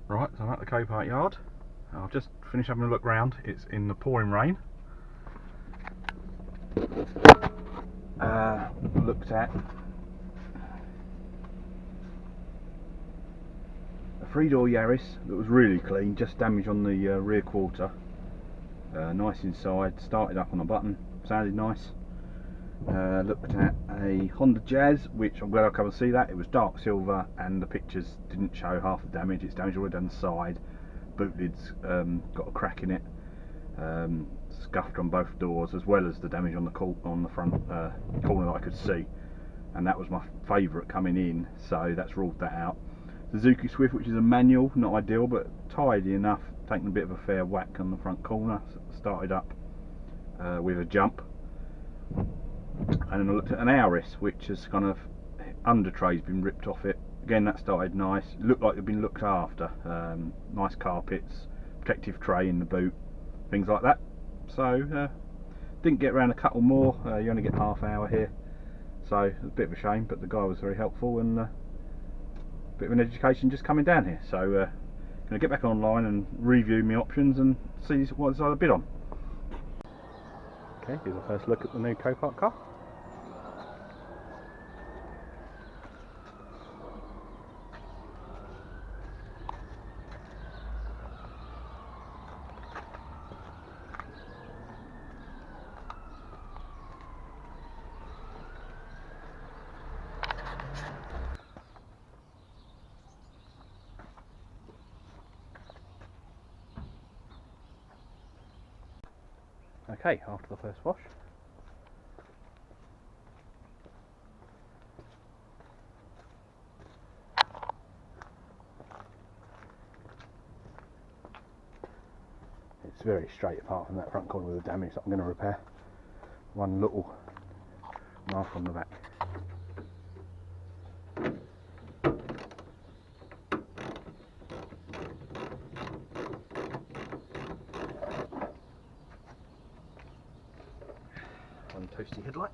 Right, so I'm at the Copart yard. I've just finished having a look round. It's in the pouring rain. Looked at a three-door Yaris that was really clean, just damage on the rear quarter. Nice inside, started up on a button, sounded nice. Looked at a Honda Jazz, which I'm glad I come and see that. It was dark silver and the pictures didn't show half the damage. It's damage all down the side. Boot lid's got a crack in it. Scuffed on both doors, as well as the damage on the front corner that I could see, and that was my favourite coming in, so that's ruled that out. Suzuki Swift, which is a manual, not ideal but tidy enough, taking a bit of a fair whack on the front corner, started up with a jump. And then I looked at an Auris, which has kind of under tray's been ripped off it. Again, that started nice, looked like they'd been looked after. Nice carpets, protective tray in the boot, things like that. So didn't get around a couple more. You only get half hour here, so it's a bit of a shame, but the guy was very helpful, and a bit of an education just coming down here. So going to get back online and review my options and see what I bid on. Okay, here's a first look at the new Copart car. Okay, after the first wash. It's very straight apart from that front corner with the damage that I'm going to repair. One little mark on the back. One toasty headlight.